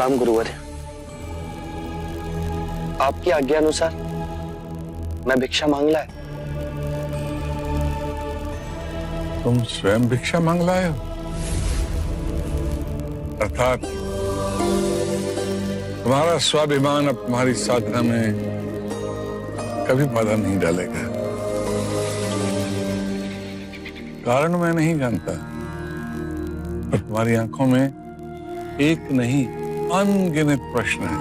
प्रणाम गुरुवर। आपकी आज्ञा अनुसार मैं भिक्षा मांग लाया। तुम स्वयं भिक्षा मांग लाए हो? अर्थात तुम्हारा स्वाभिमान अब तुम्हारी साधना में कभी बाधा नहीं डालेगा। कारण मैं नहीं जानता, पर तुम्हारी आंखों में एक नहीं अनगिनत प्रश्न है।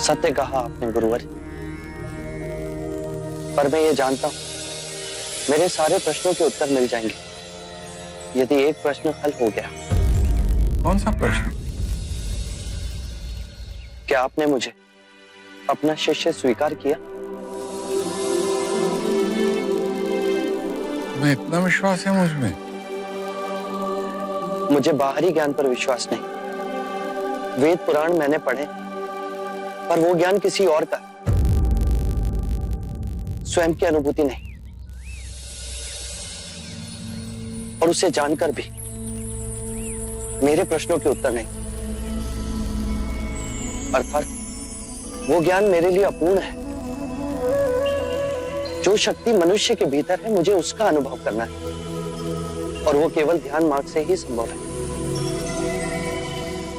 सत्य कहा आपने गुरुवर, पर मैं ये जानता हूं मेरे सारे प्रश्नों के उत्तर मिल जाएंगे यदि एक प्रश्न हल हो गया। कौन सा प्रश्न? क्या आपने मुझे अपना शिष्य स्वीकार किया? तुम्हें इतना विश्वास है मुझ में? मुझे बाहरी ज्ञान पर विश्वास नहीं। वेद पुराण मैंने पढ़े, पर वो ज्ञान किसी और का, स्वयं की अनुभूति नहीं। और उसे जानकर भी मेरे प्रश्नों के उत्तर नहीं। अर्थात वो ज्ञान मेरे लिए अपूर्ण है। जो शक्ति मनुष्य के भीतर है, मुझे उसका अनुभव करना है, और वो केवल ध्यान मार्ग से ही संभव है।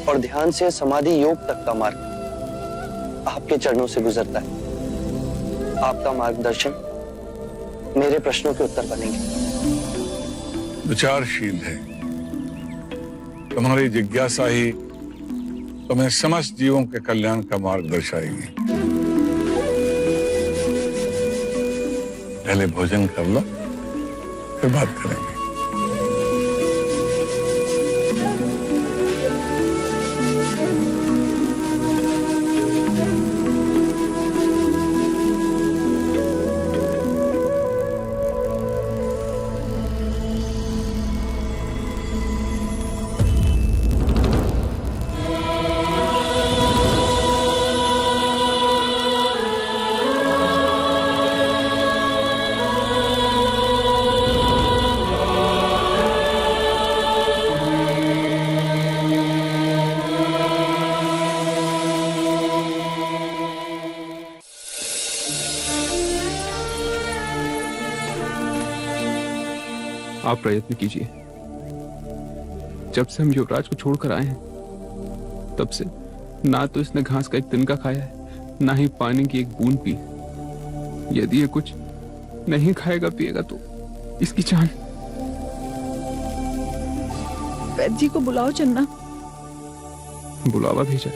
और ध्यान से समाधि योग तक का मार्ग आपके चरणों से गुजरता है। आपका मार्गदर्शन मेरे प्रश्नों के उत्तर बनेंगे। विचारशील है। तुम्हारी जिज्ञासा ही तुम्हें समस्त जीवों के कल्याण का मार्ग दर्शाएगी। पहले भोजन कर लो, फिर बात करेंगे। आप प्रयत्न कीजिए। जब से हम युवराज को छोड़कर आए हैं, तब से ना तो इसने घास का एक तिनका खाया है, ना ही पानी की एक बूंद पी। यदि ये कुछ नहीं खाएगा पिएगा तो इसकी जान। वैद्य जी को बुलाओ चन्ना। बुलावा भेजा,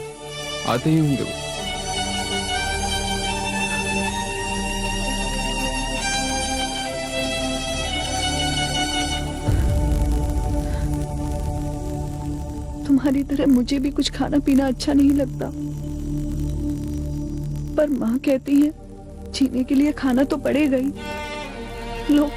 आते ही होंगे वो। तुम्हारी तरह मुझे भी कुछ खाना पीना अच्छा नहीं लगता, पर माँ कहती है जीने के लिए खाना तो पड़ेगा ही। लो।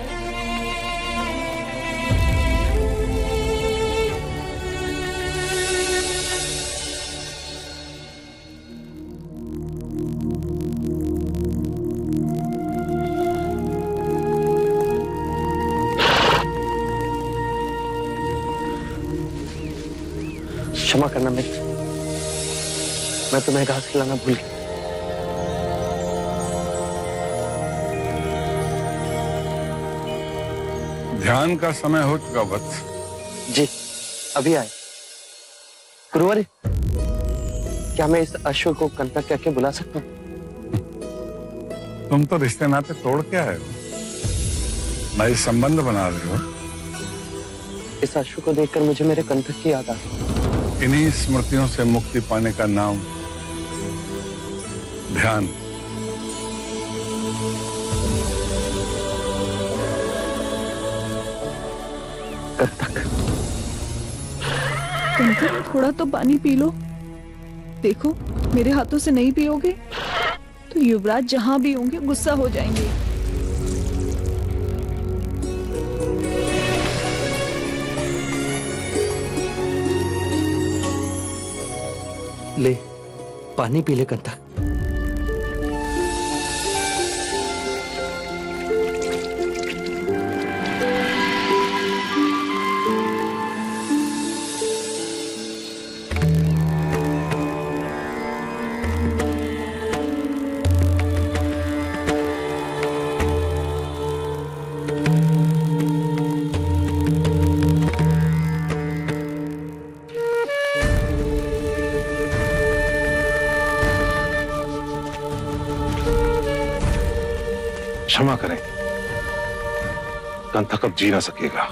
क्षमा करना मित्र, मैं तुम्हें घास खिलाना भूल गया। ध्यान का समय हो चुका वत्स। जी अभी आए। गुरुवर, क्या मैं इस अश्व को कंटक कह के बुला सकता हूँ? तुम तो रिश्ते नाते तोड़ के आए हो, नए संबंध बना रहे हो। इस अश्व को देखकर मुझे मेरे कंटक की याद आ गई। इन्हीं स्मृतियों से मुक्ति पाने का नाम ध्यान। कंटक, थोड़ा तो पानी पी लो। देखो मेरे हाथों से नहीं पियोगे तो युवराज जहां भी होंगे गुस्सा हो जाएंगे। ले पानी पी ले कंटक। क्षमा करें, कंथक अब जी ना सकेगा।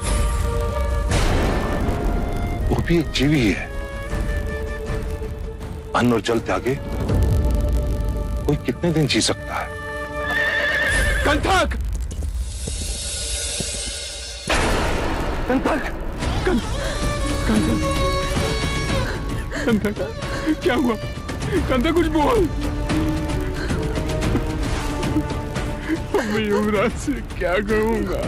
वो भी एक जीवी है। अन्न और जल त्यागे कोई कितने दिन जी सकता है? कंथक! कंथक! कंथक, क्या हुआ? कंथक कुछ बोल। मैं युवराज से क्या कहूंगा?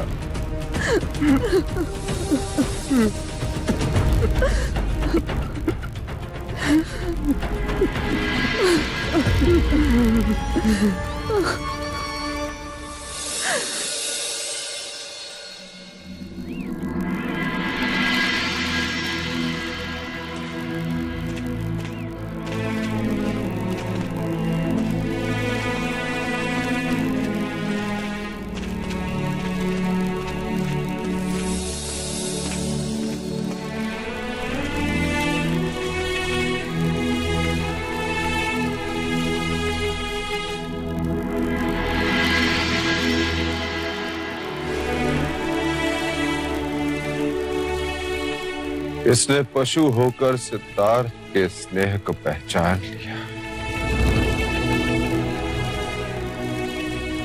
इसने पशु होकर सिद्धार्थ के स्नेह को पहचान लिया,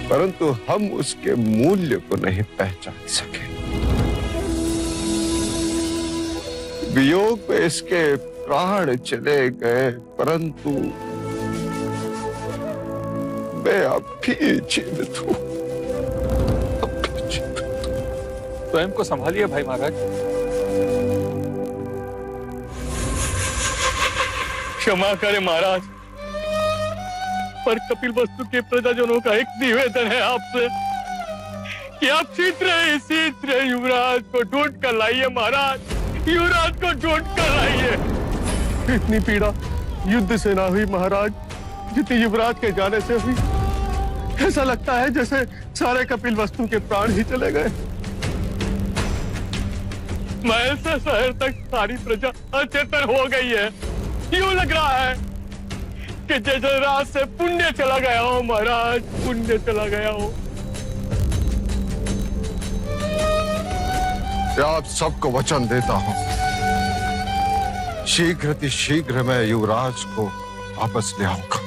परंतु हम उसके मूल्य को नहीं पहचान सके। वियोग में इसके प्राण चले गए, परंतु मैं अब भी जीवित हूं। स्वयं को संभालिए भाई महाराज। क्षमा करें महाराज, पर कपिल वस्तु के प्रजाजनों का एक निवेदन है आपसे कि आप शीघ्र युवराज को ढूंढ कर लाइए महाराज, युवराज को ढूंढ कर लाइए। इतनी पीड़ा युद्ध से ना हुई महाराज, जितनी युवराज के जाने से हुई। ऐसा लगता है जैसे सारे कपिल वस्तु के प्राण ही चले गए। महल से शहर तक सारी प्रजा अचेतन हो गई है। यूं लग रहा है कि जैसे रात से पुण्य चला गया हो महाराज, पुण्य चला गया हो। आप सबको वचन देता हूं, शीघ्र मैं युवराज को वापस ले आऊंगा।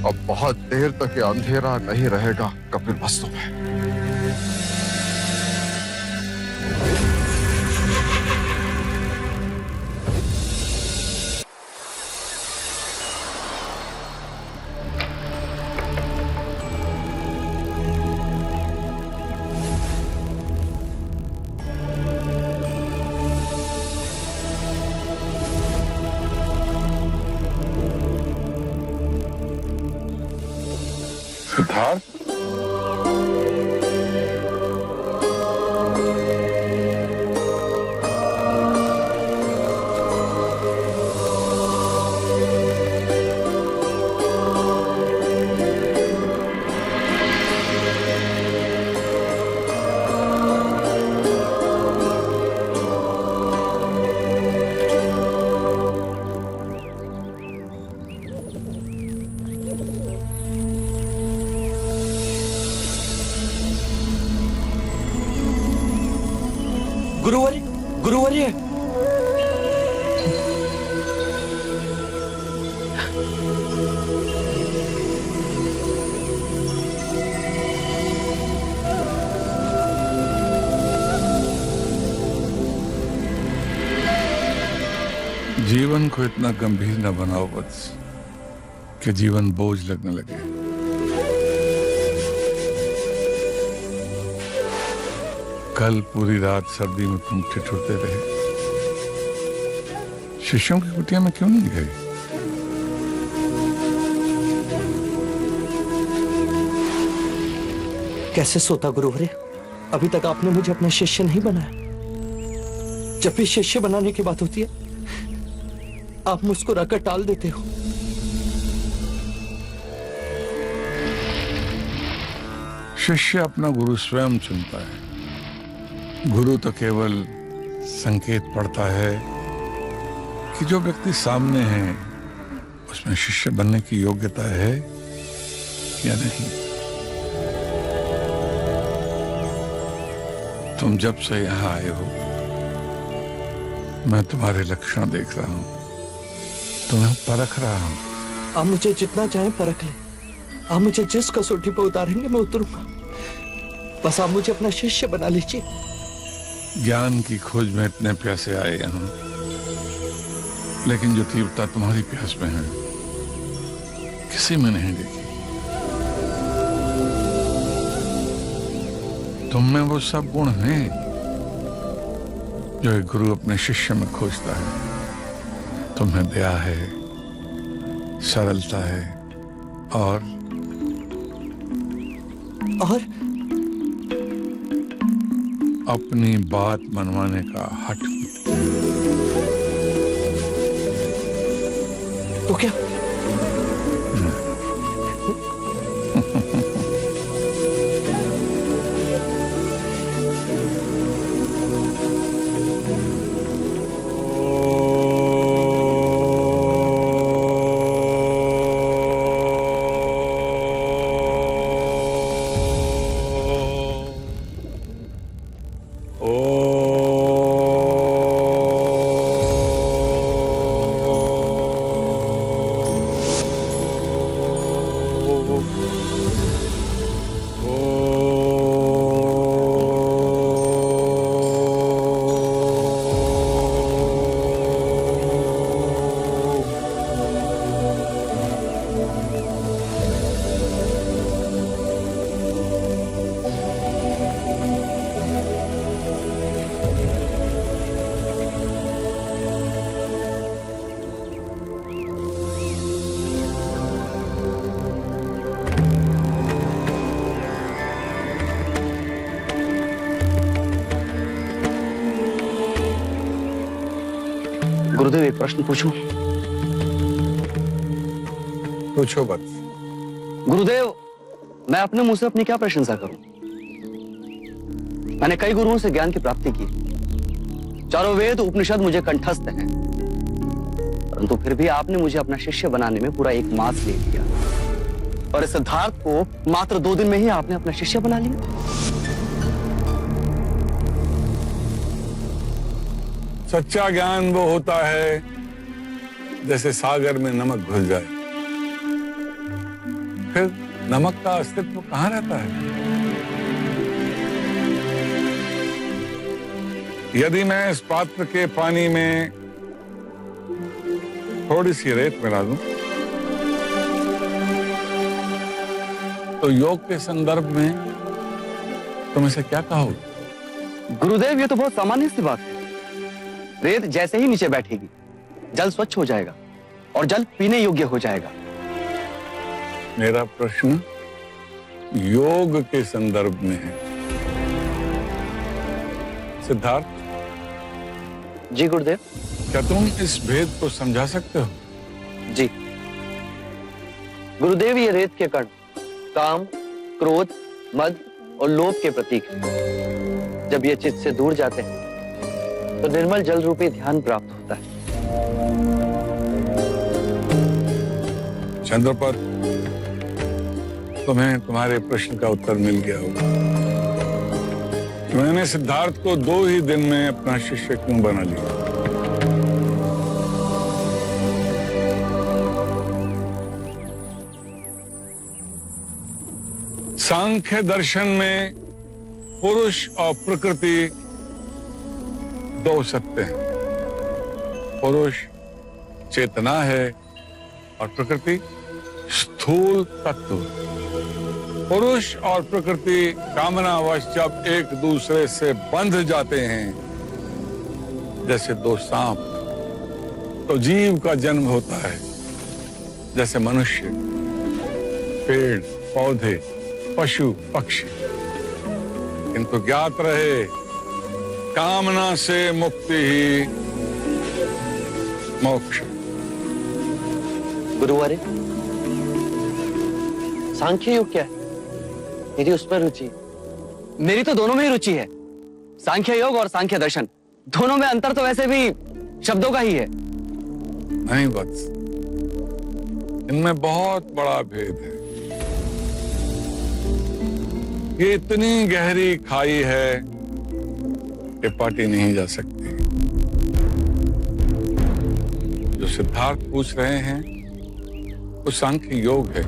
अब बहुत देर तक ये अंधेरा नहीं रहेगा कपिल वस्तु में। सिद्धार्थ, गुरुवर्य, गुरुवर्य, जीवन को इतना गंभीर न बनाओ वत्स कि जीवन बोझ लगने लगे। कल पूरी रात सर्दी में तुम ठिठुरते रहे। शिष्यों की कुटिया में क्यों नहीं गए? कैसे सोता गुरुवर्य? अभी तक आपने मुझे अपना शिष्य नहीं बनाया। जब भी शिष्य बनाने की बात होती है, आप मुस्कुराकर टाल देते हो। शिष्य अपना गुरु स्वयं चुनता है। गुरु तो केवल संकेत पड़ता है कि जो व्यक्ति सामने है उसमें शिष्य बनने की योग्यता है या नहीं? तुम जब से यहां आए हो मैं तुम्हारे लक्षण देख रहा हूं, तुम्हें परख रहा हूं। आप मुझे जितना चाहे परख ले, आप मुझे जिस कसौटी पर उतारेंगे मैं उतरूंगा। बस आप मुझे अपना शिष्य बना लीजिए। ज्ञान की खोज में इतने प्यासे आए यहां, लेकिन जो तीव्रता तुम्हारी प्यास में है किसी में नहीं देखी। तुम में वो सब गुण हैं जो एक गुरु अपने शिष्य में खोजता है। तुम्हें दया है, सरलता है और अपनी बात मनवाने का हठ। तो क्या? गुरुदेव एक प्रश्न पूछूं? पूछो बस। गुरुदेव मैं अपने मुंह से अपनी क्या प्रशंसा करूं? मैंने कई गुरुओं से ज्ञान की प्राप्ति की, चारों वेद उपनिषद मुझे कंठस्थ हैं, परंतु फिर भी आपने मुझे अपना शिष्य बनाने में पूरा 1 मास ले लिया और इस सिद्धार्थ को मात्र 2 दिन में ही आपने अपना शिष्य बना लिया। सच्चा ज्ञान वो होता है जैसे सागर में नमक घुल जाए, फिर नमक का अस्तित्व कहां रहता है? यदि मैं इस पात्र के पानी में थोड़ी सी रेत मिला दूं तो योग के संदर्भ में तुम इसे क्या कहोगे? गुरुदेव ये तो बहुत सामान्य सी बात है। रेत जैसे ही नीचे बैठेगी जल स्वच्छ हो जाएगा और जल पीने योग्य हो जाएगा। मेरा प्रश्न योग के संदर्भ में है। सिद्धार्थ, जी गुरुदेव। क्या तुम इस भेद को समझा सकते हो? जी गुरुदेव, ये रेत के कण काम, क्रोध, मद और लोभ के प्रतीक हैं। जब ये चित्त से दूर जाते हैं तो निर्मल जल रूपी ध्यान प्राप्त होता है। चंद्रपत, तुम्हें तुम्हारे प्रश्न का उत्तर मिल गया होगा। मैंने सिद्धार्थ को 2 ही दिन में अपना शिष्य क्यों बना लिया? सांख्य दर्शन में पुरुष और प्रकृति 2 सत्य हैं। पुरुष चेतना है और प्रकृति स्थूल तत्व। पुरुष और प्रकृति कामनावश जब एक दूसरे से बंध जाते हैं, जैसे 2 सांप, तो जीव का जन्म होता है। जैसे मनुष्य, पेड़, पौधे, पशु, पक्षी। किंतु ज्ञात रहे, कामना से मुक्ति ही मोक्ष। गुरुवारे, सांख्य योग क्या है? मेरी उस पर रुचि। मेरी तो दोनों में ही रुचि है, सांख्य योग और सांख्य दर्शन। दोनों में अंतर तो वैसे भी शब्दों का ही है। नहीं वत्स, इनमें बहुत बड़ा भेद है। ये इतनी गहरी खाई है कि पाटी नहीं जा सकती। जो सिद्धार्थ पूछ रहे हैं वो सांख्य योग है,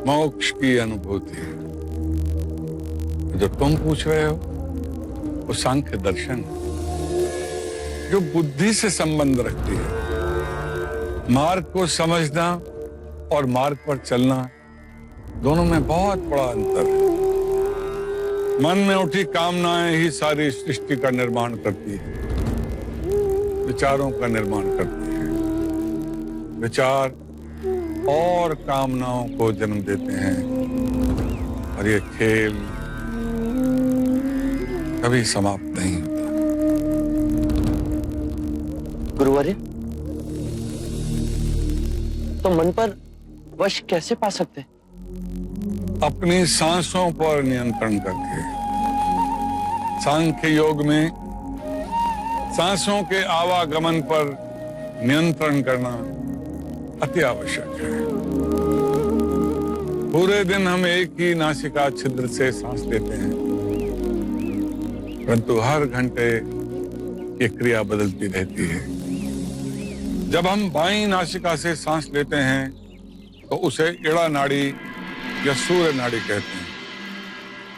मोक्ष की अनुभूति है। जो तुम पूछ रहे हो वो सांख्य दर्शन है, जो बुद्धि से संबंध रखती है। मार्ग को समझना और मार्ग पर चलना, दोनों में बहुत बड़ा अंतर है। मन में उठी कामनाएं ही सारी सृष्टि का निर्माण करती है, विचारों का निर्माण करती है। विचार और कामनाओं को जन्म देते हैं और ये खेल कभी समाप्त नहीं होता। गुरुवर्य, तो मन पर वश कैसे पा सकते हैं? अपनी सांसों पर नियंत्रण करके। सांख्य योग में सांसों के आवागमन पर नियंत्रण करना अति आवश्यक है। पूरे दिन हम एक ही नासिका छिद्र से सांस लेते हैं, परंतु हर घंटे ये क्रिया बदलती रहती है। जब हम बाईं नासिका से सांस लेते हैं तो उसे इड़ा नाड़ी या सूर्य नाड़ी कहते हैं,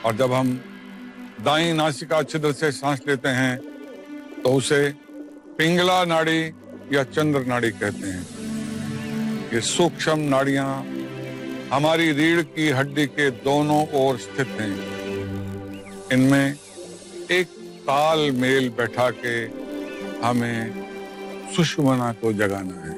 और जब हम दाईं नासिका छिद्र से सांस लेते हैं तो उसे पिंगला नाड़ी या चंद्र नाड़ी कहते हैं। ये सूक्ष्म नाड़ियां हमारी रीढ़ की हड्डी के दोनों ओर स्थित हैं। इनमें एक तालमेल बैठा के हमें सुषुम्ना को जगाना है।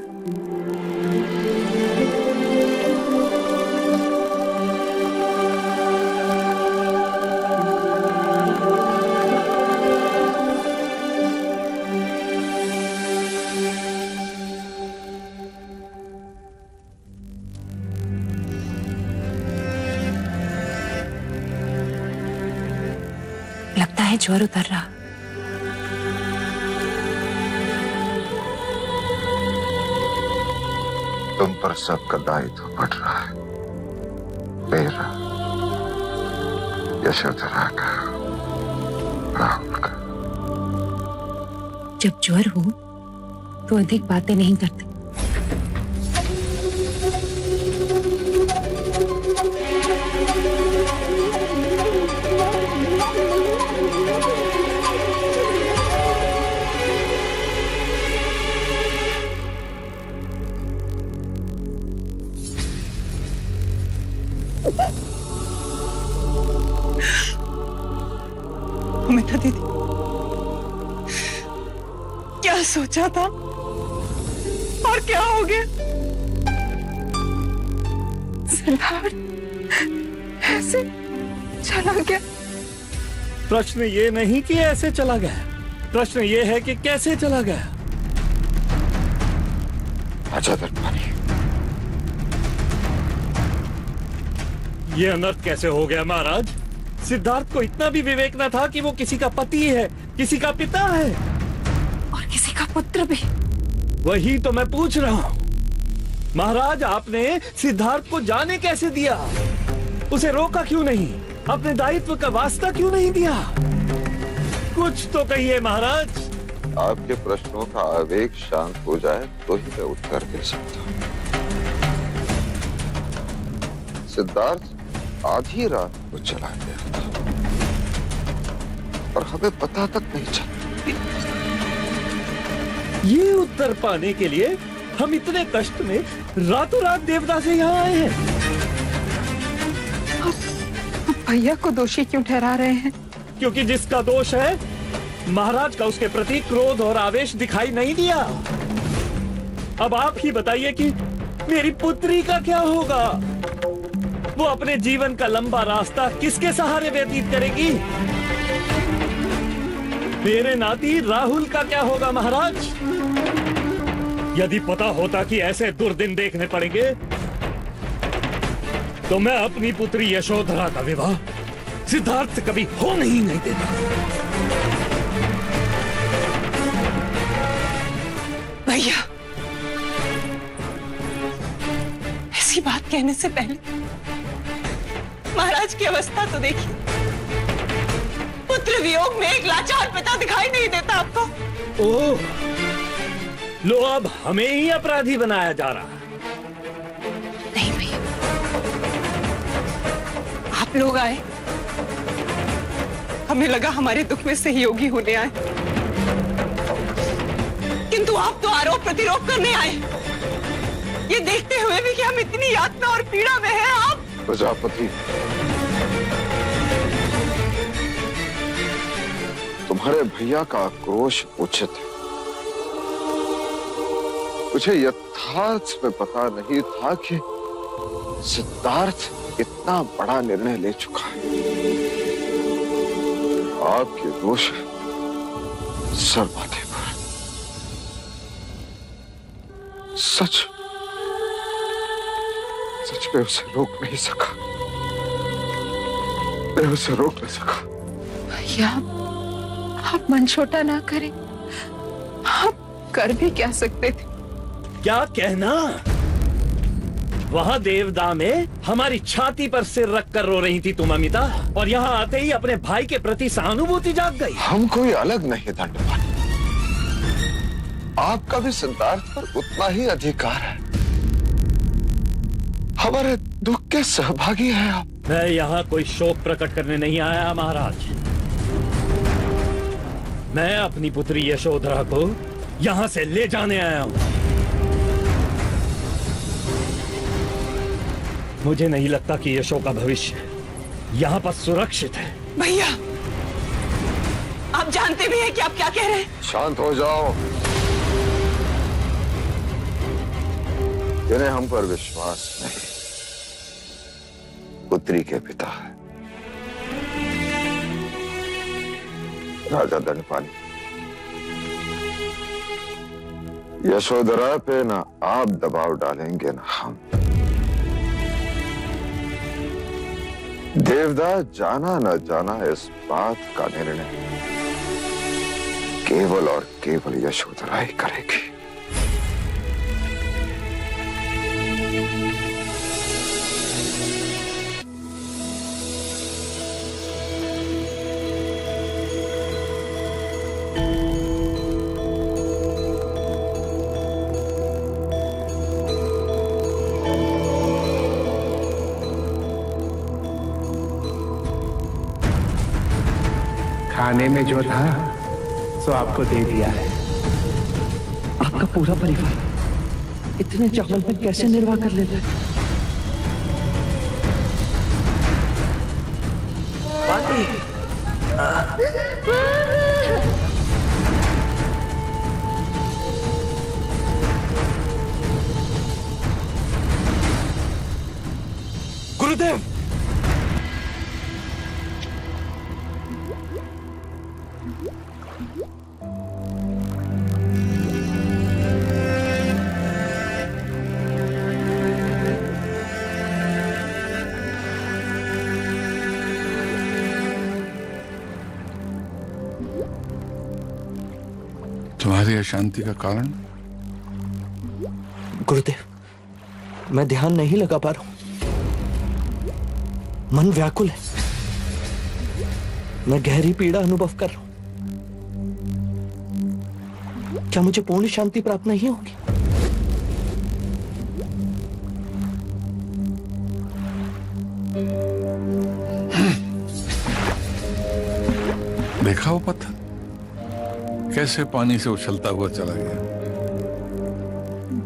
लगता है ज्वर उतर रहा। तुम पर सबका दायित्व बढ़ रहा है, मेरा, यशोधरा का, राहुल का। जब ज्वर हो तो अधिक बातें नहीं करते। अमिता दीदी, क्या सोचा था और क्या हो गया? सिद्धार्थ ऐसे चला गया। प्रश्न ये नहीं कि ऐसे चला गया, प्रश्न ये है कि कैसे चला गया। अच्छा दर्पणी, ये अनर्थ कैसे हो गया महाराज? सिद्धार्थ को इतना भी विवेक न था कि वो किसी का पति है, किसी का पिता है, और किसी का पुत्र भी। वही तो मैं पूछ रहा हूँ। महाराज, आपने सिद्धार्थ को जाने कैसे दिया? उसे रोका क्यों नहीं? अपने दायित्व का वास्ता क्यों नहीं दिया? कुछ तो कहिए महाराज। आपके प्रश्नों का आवेग शांत हो जाए तो ही मैं उत्तर दे सकता हूँ। सिद्धार्थ आधी रात को चला गया था और हमें पता तक नहीं चला। ये उत्तर पाने के लिए हम इतने कष्ट में रातों रात देवता से यहाँ आए हैं। भैया को दोषी क्यों ठहरा रहे हैं? क्योंकि जिसका दोष है, महाराज का उसके प्रति क्रोध और आवेश दिखाई नहीं दिया। अब आप ही बताइए कि मेरी पुत्री का क्या होगा? वो अपने जीवन का लंबा रास्ता किसके सहारे व्यतीत करेगी? मेरे नाती राहुल का क्या होगा महाराज? यदि पता होता कि ऐसे दुर्दिन देखने पड़ेंगे तो मैं अपनी पुत्री यशोधरा का विवाह सिद्धार्थ से कभी होने ही नहीं देता। भैया, कहने से पहले महाराज की अवस्था तो देखिए। पुत्र वियोग में एक लाचार पिता दिखाई नहीं देता आपको? ओह, लो अब हमें ही अपराधी बनाया जा रहा है। नहीं भैया, आप लोग आए, हमें लगा हमारे दुख में सहयोगी होने आए, किंतु आप तो आरोप प्रतिरोप करने आए, ये देखते हुए भी कि हम इतनी यातना और पीड़ा में हैं। आप प्रजापति, तुम्हारे भैया का आक्रोश उचित है। मुझे यथार्थ में पता नहीं था कि सिद्धार्थ इतना बड़ा निर्णय ले चुका है। आपके दोष सर माथे पर। सच में उसे रोक नहीं सका। मैं उसे रोक नहीं सका। भैया, आप मन छोटा ना करें, आप कर भी क्या सकते थे? क्या कहना? वहां देवदा में हमारी छाती पर सिर रखकर रो रही थी तुम अमिता, और यहाँ आते ही अपने भाई के प्रति सहानुभूति जाग गई। हम कोई अलग नहीं दंडवान, आपका भी सिद्धार्थ पर उतना ही अधिकार है। हमारे दुख के सहभागी हैं आप। मैं यहाँ कोई शोक प्रकट करने नहीं आया महाराज। मैं अपनी पुत्री यशोधरा को यहाँ से ले जाने आया हूँ। मुझे नहीं लगता कि यशो का भविष्य यहाँ पर सुरक्षित है। भैया, आप जानते भी हैं कि आप क्या कह रहे हैं? शांत हो जाओ। इन्हें हम पर विश्वास नहीं। पुत्री के पिता है राजा दंडपानी। यशोधरा पे ना आप दबाव डालेंगे ना हम। देवदा जाना न जाना इस बात का निर्णय केवल और केवल यशोधरा ही करेगी। खाने में जो था सो आपको दे दिया है। आपका पूरा परिवार इतने चावल में कैसे निर्वाह कर लेता है? गुरुदेव, तुम्हारी अशांति का कारण? गुरुदेव, मैं ध्यान नहीं लगा पा रहा हूं। मन व्याकुल है। मैं गहरी पीड़ा अनुभव कर रहा हूं। क्या मुझे पूर्ण शांति प्राप्त नहीं होगी? देखा वो पत्थर कैसे पानी से उछलता हुआ चला गया।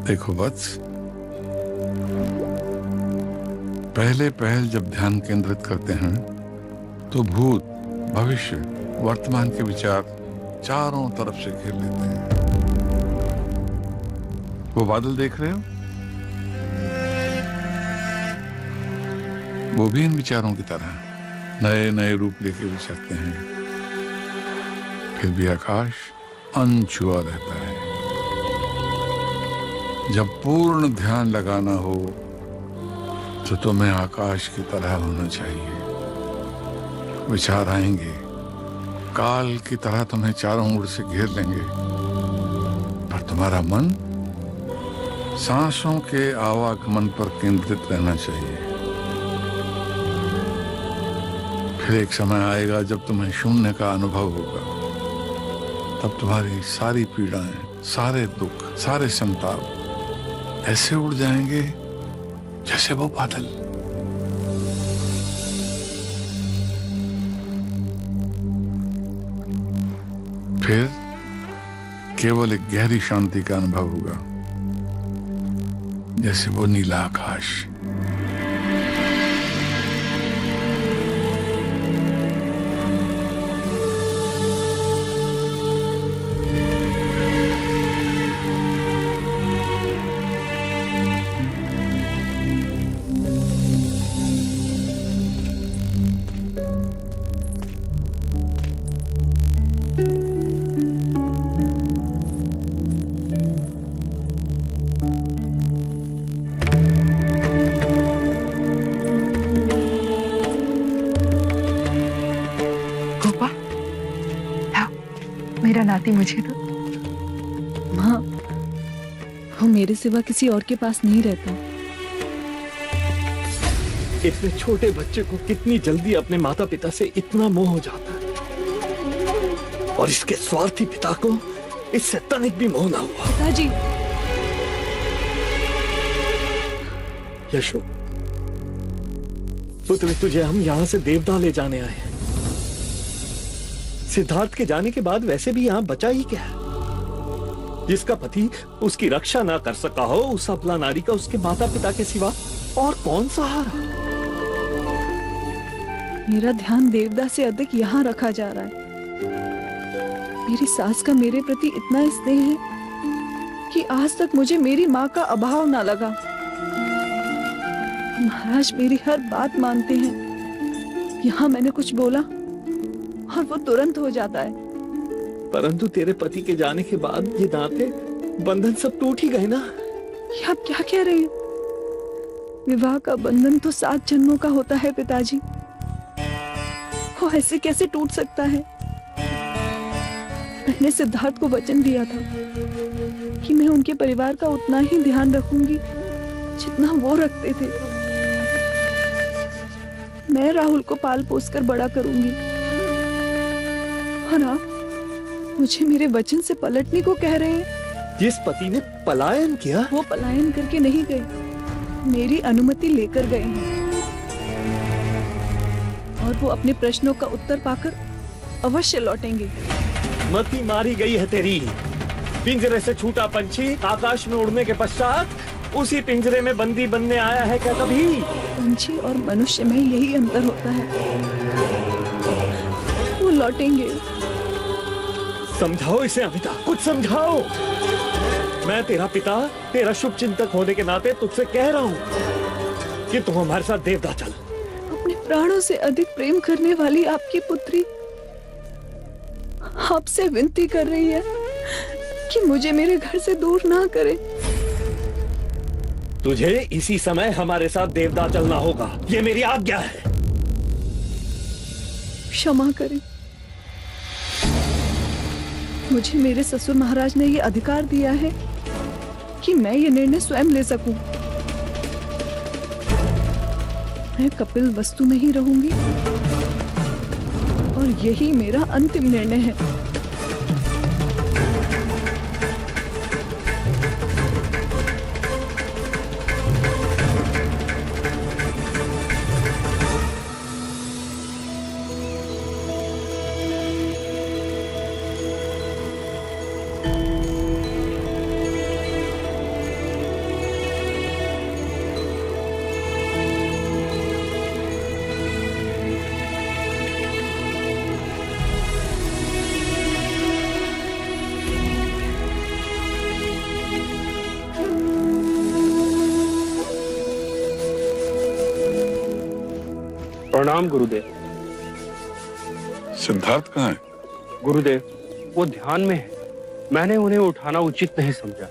देखो वत्स, पहले पहल जब ध्यान केंद्रित करते हैं तो भूत, भविष्य, वर्तमान के विचार चारों तरफ से घेर लेते हैं। वो बादल देख रहे हो? वो भी इन विचारों की तरह नए नए रूप लेके विचरते हैं, फिर भी आकाश अनछुआ रहता है। जब पूर्ण ध्यान लगाना हो तो तुम्हें आकाश की तरह होना चाहिए। विचार आएंगे, काल की तरह तुम्हें चारों ओर से घेर लेंगे, पर तुम्हारा मन सांसों के आवागमन पर केंद्रित रहना चाहिए। फिर एक समय आएगा जब तुम्हें शून्य का अनुभव होगा। तब तुम्हारी सारी पीड़ाएं, सारे दुख, सारे संताप ऐसे उड़ जाएंगे जैसे वो बादल। फिर केवल एक गहरी शांति का अनुभव होगा, जैसे वो नीला आकाश। मेरा नाती मुझे दो। माँ, वो मेरे सिवा किसी और के पास नहीं रहता। इतने छोटे बच्चे को कितनी जल्दी अपने माता पिता से इतना मोह हो जाता है, और इसके स्वार्थी पिता को इससे तनिक भी मोह ना हुआ। पिताजी, यशो, पुत्र, तुझे हम यहाँ से देवदा ले जाने आए हैं। सिद्धार्थ के जाने के बाद वैसे भी यहाँ बचा ही क्या है? जिसका पति उसकी रक्षा ना कर सका हो, उस अबला नारी का उसके माता पिता के सिवा और कौन सहारा? मेरा ध्यान देवदा से अधिक यहाँ रखा जा रहा है। मेरी सास का मेरे प्रति इतना स्नेह है कि आज तक मुझे मेरी माँ का अभाव ना लगा। महाराज मेरी हर बात मानते हैं। यहाँ मैंने कुछ बोला और वो तुरंत हो जाता है। परंतु तेरे पति के जाने के बाद ये नाते बंधन सब टूट ही गए ना। ये आप क्या कह रहे हैं? विवाह का बंधन तो 7 जन्मों का होता है पिताजी। वो ऐसे कैसे टूट सकता है? मैंने सिद्धार्थ को वचन दिया था कि मैं उनके परिवार का उतना ही ध्यान रखूंगी जितना वो रखते थे। मैं राहुल को पाल पोस कर बड़ा करूंगी, और आप मुझे मेरे वचन से पलटने को कह रहे हैं? जिस पति ने पलायन किया, वो पलायन करके नहीं गए, मेरी अनुमति लेकर गए हैं, और वो अपने प्रश्नों का उत्तर पाकर अवश्य लौटेंगे। मति मारी गई है तेरी। पिंजरे से छूटा पंछी आकाश में उड़ने के पश्चात उसी पिंजरे में बंदी बनने आया है क्या कभी? पंछी और मनुष्य में यही अंतर होता है, वो लौटेंगे। समझाओ इसे अमिता, कुछ समझाओ। मैं तेरा पिता, तेरा शुभ चिंतक होने के नाते तुझसे कह रहा हूँ कि तुम हमारे साथ देवदा चल। अपने प्राणों से अधिक प्रेम करने वाली आपकी पुत्री आपसे विनती कर रही है कि मुझे मेरे घर से दूर ना करे। तुझे इसी समय हमारे साथ देवदा चलना होगा, ये मेरी आज्ञा है। क्षमा करें, मुझे मेरे ससुर महाराज ने ये अधिकार दिया है कि मैं ये निर्णय स्वयं ले सकूं। मैं कपिल वस्तु में ही रहूंगी, और यही मेरा अंतिम निर्णय है। प्रणाम गुरुदेव। सिद्धार्थ कहाँ है? गुरुदेव, वो ध्यान में है। मैंने उन्हें उठाना उचित नहीं समझा।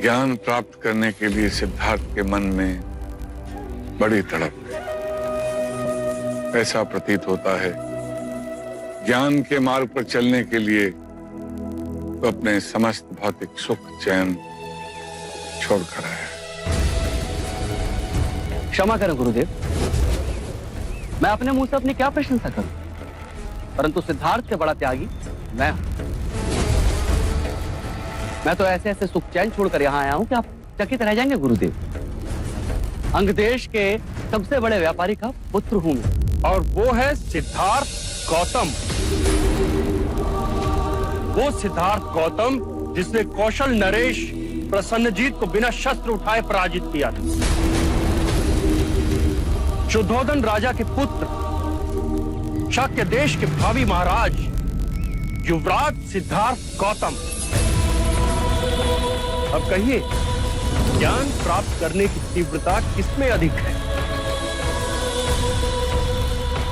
ज्ञान प्राप्त करने के लिए सिद्धार्थ के मन में बड़ी तड़प है। ऐसा प्रतीत होता है ज्ञान के मार्ग पर चलने के लिए तो अपने समस्त भौतिक सुख चैन छोड़कर आया। क्षमा करें गुरुदेव, मैं अपने मुंह से अपनी क्या प्रशंसा करूं, परंतु सिद्धार्थ से बड़ा त्यागी मैं हूं। मैं तो ऐसे ऐसे सुख चैन छोड़कर यहां आया हूं कि आप चकित रह जाएंगे गुरुदेव। अंग देश के सबसे बड़े व्यापारी का पुत्र हूं मैं। और वो है सिद्धार्थ गौतम। वो सिद्धार्थ गौतम जिसने कौशल नरेश प्रसन्नजीत को बिना शस्त्र उठाए पराजित किया था। शुद्धोधन राजा के पुत्र, शाक्य देश के भावी महाराज, युवराज सिद्धार्थ गौतम। अब कहिए, ज्ञान प्राप्त करने की तीव्रता किसमें अधिक है?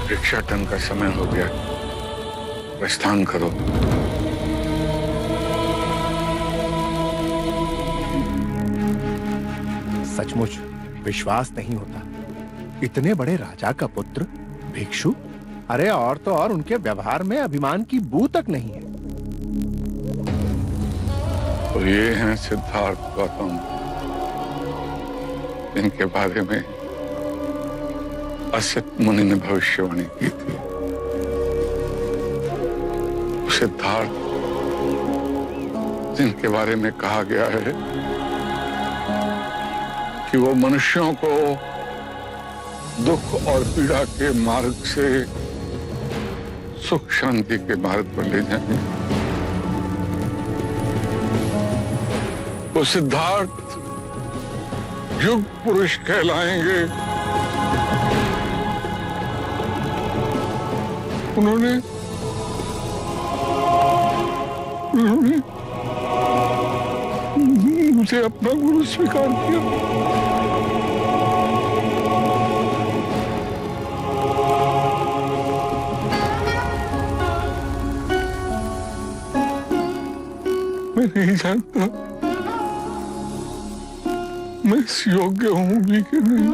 भिक्षाटन का समय हो गया, प्रस्थान करो। सचमुच विश्वास नहीं होता, इतने बड़े राजा का पुत्र भिक्षु। अरे और तो और उनके व्यवहार में अभिमान की बू तक नहीं है। तो ये हैं सिद्धार्थ गौतम, इनके बारे में असित मुनि ने भविष्यवाणी की थी। सिद्धार्थ जिनके बारे में कहा गया है कि वो मनुष्यों को दुख और पीड़ा के मार्ग से सुख शांति के मार्ग पर ले जाएंगे। वो सिद्धार्थ युग पुरुष कहलाएंगे। उन्होंने मुझे अपना गुरु स्वीकार किया। मैं नहीं जानता मैं इस योग्य हूं भी कि नहीं।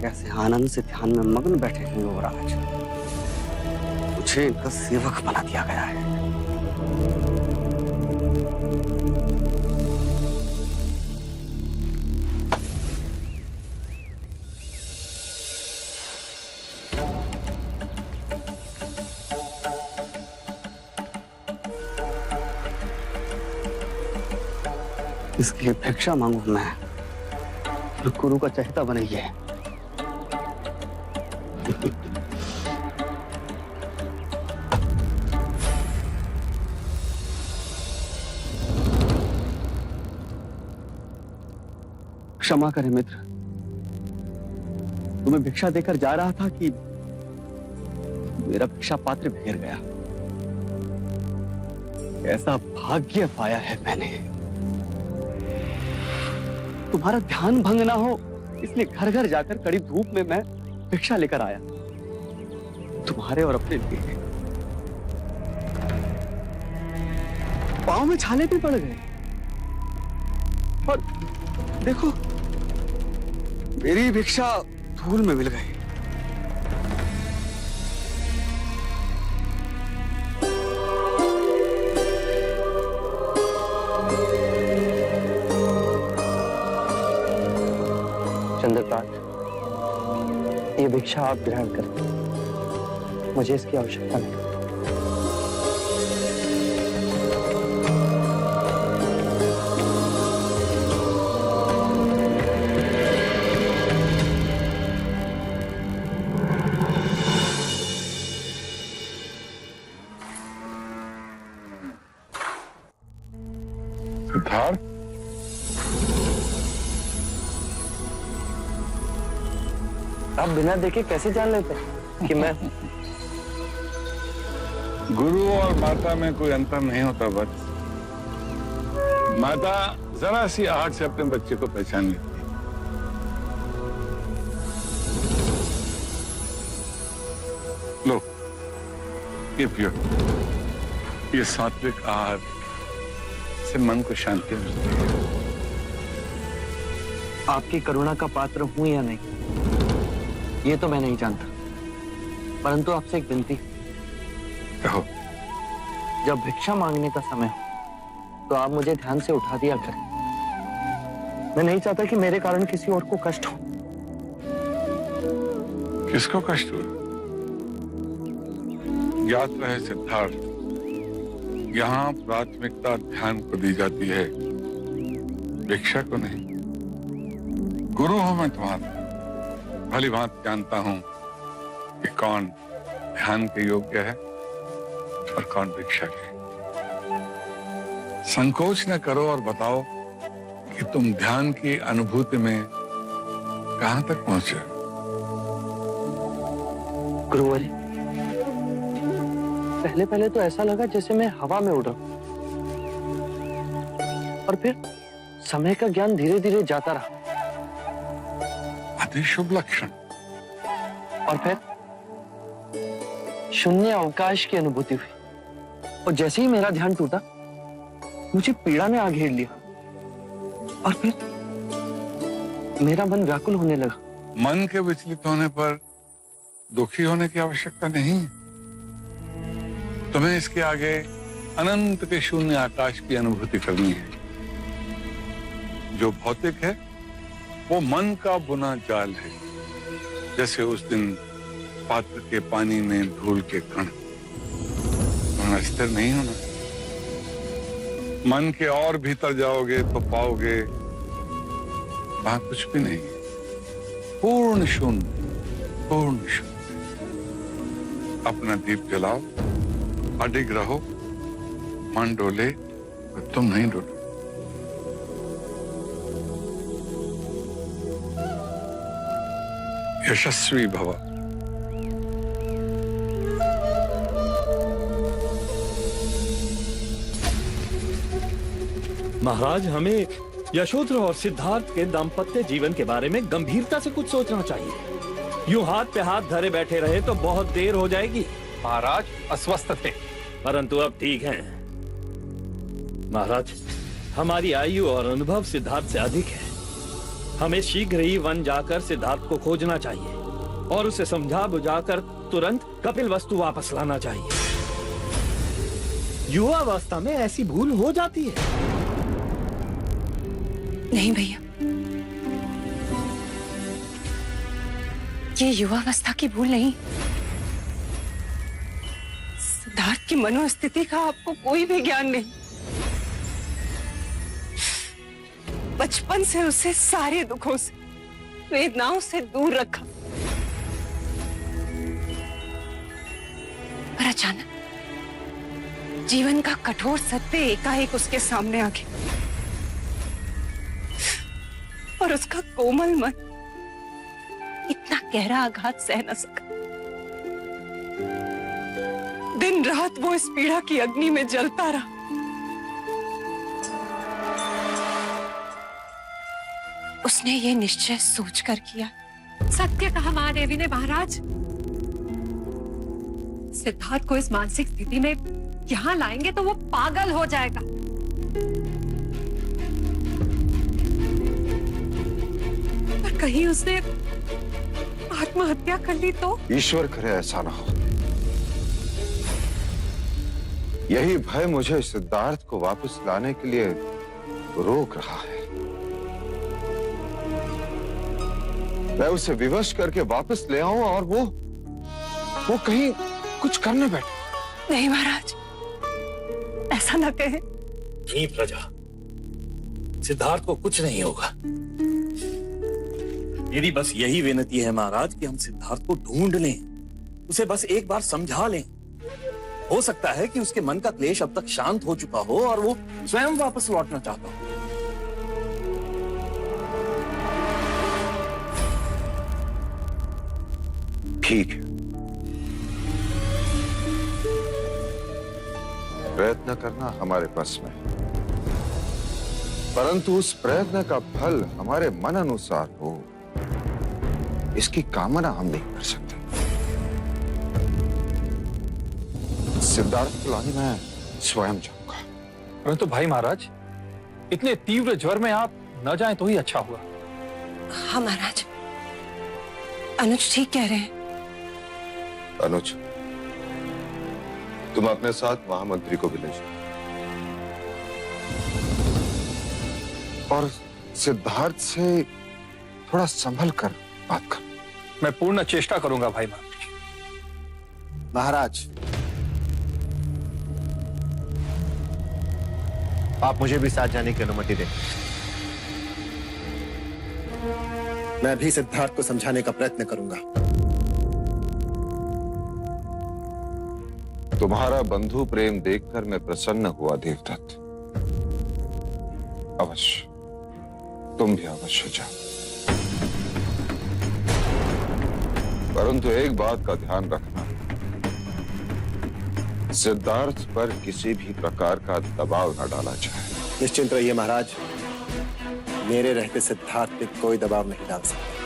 कैसे आनंद से ध्यान में मग्न बैठे हैं युवराज। मुझे इनका सेवक बना दिया गया है। इसके लिए भिक्षा मांगू मैं, गुरु का चहेता बनेगी। क्षमा करें मित्र, तुम्हें भिक्षा देकर जा रहा था कि मेरा भिक्षा पात्र बिखर गया। ऐसा भाग्य पाया है मैंने। तुम्हारा ध्यान भंग ना हो इसलिए घर घर जाकर कड़ी धूप में मैं भिक्षा लेकर आया, तुम्हारे और अपने लिए। पांव में छाले भी पड़ गए और देखो मेरी भिक्षा धूल में मिल गई। चंद्रकांत, ये भिक्षा आप ग्रहण करें, मुझे इसकी आवश्यकता नहीं। सिद्धार्थ, आप बिना देखे कैसे जान लेते कि मैं गुरु और माता में कोई अंतर नहीं होता बस। माता जरा सी आहट से अपने बच्चे को पहचान लेती है। लो ये पियो। ये सात्विक आहार से मन को शांति मिलती है। आपकी करुणा का पात्र हूं या नहीं, ये तो मैं नहीं जानता, परंतु आपसे एक विनती। कहो। जब भिक्षा मांगने का समय हो तो आप मुझे ध्यान से उठा दिया करें। मैं नहीं चाहता कि मेरे कारण किसी और को कष्ट हो। किसको कष्ट हुआ? ज्ञात रहे सिद्धार्थ, यहाँ प्राथमिकता ध्यान को दी जाती है, भिक्षा को नहीं। गुरु हूं मैं तुम्हारा, भली भांति जानता हूं कि कौन ध्यान के योग्य है और कौन भिक्षा के। संकोच न करो और बताओ कि तुम ध्यान की अनुभूति में कहां तक पहुंचे। गुरुवर, पहले तो ऐसा लगा जैसे मैं हवा में उड़ रहा हूं, और फिर समय का ज्ञान धीरे धीरे जाता रहा। अति शुभ लक्षण। और फिर शून्य अवकाश की अनुभूति हुई, और जैसे ही मेरा ध्यान टूटा मुझे पीड़ा ने आ घेर लिया, और फिर मेरा मन व्याकुल होने लगा। मन के विचलित होने पर दुखी होने की आवश्यकता नहीं। तुम्हें इसके आगे अनंत के शून्य आकाश की अनुभूति करनी है। जो भौतिक है वो मन का बुना जाल है, जैसे उस दिन पात्र के पानी में धूल के कण। तुम्हें स्थिर नहीं होना। मन के और भीतर जाओगे तो पाओगे वहां कुछ भी नहीं, पूर्ण शून्य, पूर्ण शून्य। अपना दीप जलाओ, अडिग रहो, मन डोले तो तुम नहीं डोलो। यशस्वी भव। महाराज, हमें यशोधरा और सिद्धार्थ के दाम्पत्य जीवन के बारे में गंभीरता से कुछ सोचना चाहिए। यूं हाथ पे हाथ धरे बैठे रहे तो बहुत देर हो जाएगी। महाराज अस्वस्थ थे, परंतु अब ठीक हैं। महाराज, हमारी आयु और अनुभव सिद्धार्थ से अधिक है। हमें शीघ्र ही वन जाकर सिद्धार्थ को खोजना चाहिए और उसे समझा बुझाकर तुरंत कपिल वस्तु वापस लाना चाहिए। युवावस्था में ऐसी भूल हो जाती है। नहीं भैया, ये युवावस्था की भूल नहीं। सिद्धार्थ की मनोस्थिति का आपको कोई भी ज्ञान नहीं। बचपन से उसे सारे दुखों से, वेदनाओं से दूर रखा, पर अचानक जीवन का कठोर सत्य एकाएक उसके सामने आ गया और उसका कोमल मन इतना गहरा आघात सह न सका। दिन रात वो इस पीड़ा की अग्नि में जलता रहा। उसने ये निश्चय सोचकर किया। सत्य कहा महादेवी ने महाराज। सिद्धार्थ को इस मानसिक स्थिति में यहाँ लाएंगे तो वो पागल हो जाएगा। पर कहीं उसने आत्महत्या कर ली तो? ईश्वर करे ऐसा ना हो। यही भय मुझे सिद्धार्थ को वापस लाने के लिए रोक रहा है। मैं उसे विवश करके वापस ले आऊं और वो कहीं कुछ करने बैठे। नहीं महाराज, ऐसा ना कहे। नहीं प्रजा, सिद्धार्थ को कुछ नहीं होगा। मेरी बस यही विनती है महाराज कि हम सिद्धार्थ को ढूंढ लें, उसे बस एक बार समझा लें। हो सकता है कि उसके मन का क्लेश अब तक शांत हो चुका हो और वो स्वयं वापस लौटना चाहता हो। ठीक है, प्रयत्न करना हमारे बस में, परंतु उस प्रयत्न का फल हमारे मन अनुसार हो, इसकी कामना हम नहीं कर सकते। सिद्धार्थ को लाने मैं स्वयं जाऊंगा। परंतु भाई महाराज, इतने तीव्र ज्वर में आप न जाएं तो ही अच्छा होगा। हाँ महाराज, अनुज ठीक कह रहे हैं। अनुज, तुम अपने साथ महामंत्री को भी ले जाओ और सिद्धार्थ से थोड़ा संभल कर बात कर। मैं पूर्ण चेष्टा करूंगा भाई महाराज। महाराज, आप मुझे भी साथ जाने की अनुमति दें। मैं भी सिद्धार्थ को समझाने का प्रयत्न करूंगा। तुम्हारा बंधु प्रेम देखकर मैं प्रसन्न हुआ देवदत्त। अवश्य, तुम भी अवश्य जाओ। परंतु एक बात का ध्यान रखना, सिद्धार्थ पर किसी भी प्रकार का दबाव न डाला जाए। निश्चिंत रहिए महाराज, मेरे रहते सिद्धार्थ पे कोई दबाव नहीं डाल सकता।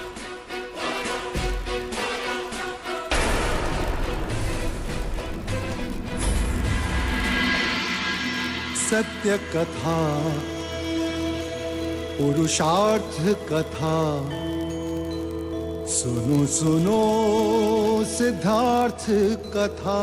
सत्य कथा, पुरुषार्थ कथा, सुनो सुनो सिद्धार्थ कथा।